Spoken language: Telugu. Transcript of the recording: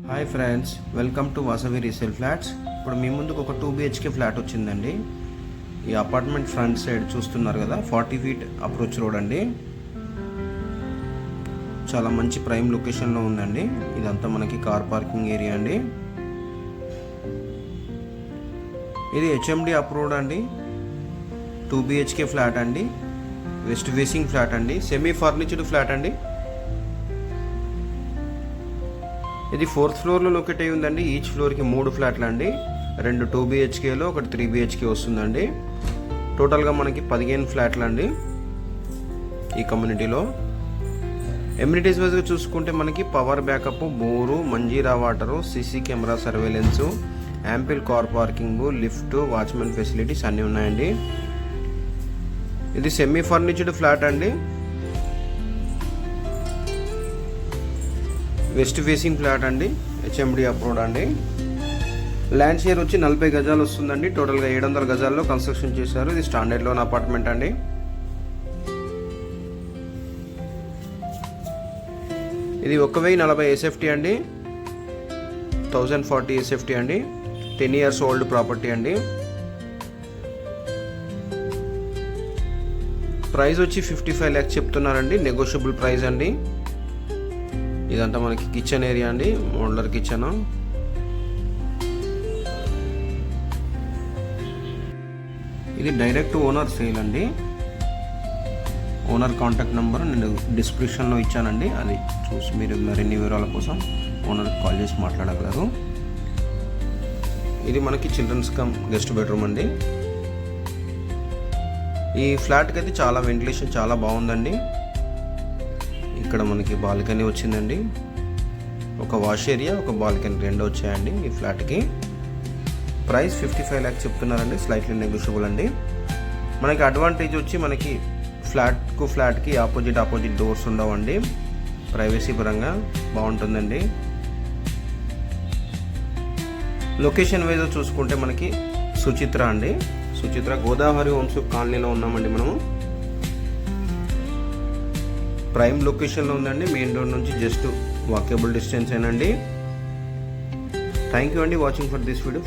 Hi friends, welcome to Vasavi resale flats. ఇప్పుడు మీ ముందుకు ఒక 2 BHK ఫ్లాట్ వచ్చిందండి. ఈ అపార్ట్మెంట్ ఫ్రంట్ సైడ్ చూస్తున్నారు కదా, 40 feet అప్రోచ్ రోడ్ అండి. చాలా మంచి ప్రైమ్ లొకేషన్లో ఉందండి. ఇదంతా మనకి కార్ పార్కింగ్ ఏరియా అండి. ఇది HMD అప్రూవ్డ్ అండి. 2 BHK ఫ్లాట్ అండి. వెస్ట్ ఫేసింగ్ ఫ్లాట్ అండి. సెమీ ఫర్నిచర్డ్ ఫ్లాట్ అండి. ఇది 4th ఫ్లోర్లో లొకేట్ అయి ఉందండి. ఈచ్ ఫ్లోర్కి 3 ఫ్లాట్లు అండి. 2 2 BHKలో, ఒకటి 3 BHK వస్తుందండి. టోటల్గా మనకి 15 ఫ్లాట్లు అండి ఈ కమ్యూనిటీలో. ఎమ్యూనిటీస్ వైజ్గా చూసుకుంటే మనకి power backup, bore, Manjira water, CC camera surveillance, ample car parking, lift, watchman facilities అన్నీ ఉన్నాయండి. ఇది సెమీ ఫర్నిచర్డ్ ఫ్లాట్ అండి. వెస్ట్ ఫేసింగ్ ఫ్లాట్ అండి. HMD అప్రూవ్డ్ అండి. ల్యాండ్ షేర్ వచ్చి 40 గజాలు వస్తుందండి. టోటల్గా 700 గజాల్లో కన్స్ట్రక్షన్ చేశారు. ఇది స్టాండర్డ్ లోన్ అపార్ట్మెంట్ అండి. ఇది 1040 SFT అండి. 1040 SFT అండి. 10 years ఓల్డ్ ప్రాపర్టీ అండి. ప్రైస్ వచ్చి 55 lakhs చెప్తున్నారండి. నెగోషియబుల్ ప్రైస్ అండి. ఇదంతా మనకి కిచెన్ ఏరియా అండి, మోడ్యులర్ కిచెన్. ఇది డైరెక్ట్ ఓనర్ సేల్ అండి. ఓనర్ కాంటాక్ట్ నెంబర్ నేను డిస్క్రిప్షన్లో ఇచ్చానండి. అది చూసి మీరు మరిన్ని వివరాల కోసం ఓనర్కి కాల్ చేసి మాట్లాడగలరు. ఇది మనకి చిల్డ్రన్స్ కమ్ గెస్ట్ బెడ్రూమ్ అండి. ఈ ఫ్లాట్కి అయితే చాలా వెంటిలేషన్ చాలా బాగుందండి. ఇక్కడ మనకి బాల్కనీ వచ్చిందండి. ఒక వాష్ ఏరియా, ఒక బాల్కనీ 2 వచ్చాయండి ఈ ఫ్లాట్కి. ప్రైస్ 55 lakhs చెప్తున్నారండి. స్లైట్లీ నెగోషియబుల్ అండి. మనకి అడ్వాంటేజ్ వచ్చి మనకి ఫ్లాట్కి ఆపోజిట్ డోర్స్ ఉండవండి. ప్రైవసీ పరంగా బాగుంటుందండి. లొకేషన్ వైజ్ చూసుకుంటే మనకి సుచిత్ర అండి. సుచిత్ర గోదావరి హోమ్స్ కాలనీలో ఉన్నామండి మనము. ప్రైమ్ లొకేషన్లో ఉందండి. మెయిన్ రోడ్ నుంచి జస్ట్ వాకబుల్ డిస్టెన్స్ ఏనండి. థ్యాంక్ యూ అండి వాచింగ్ ఫర్ దిస్ వీడియో.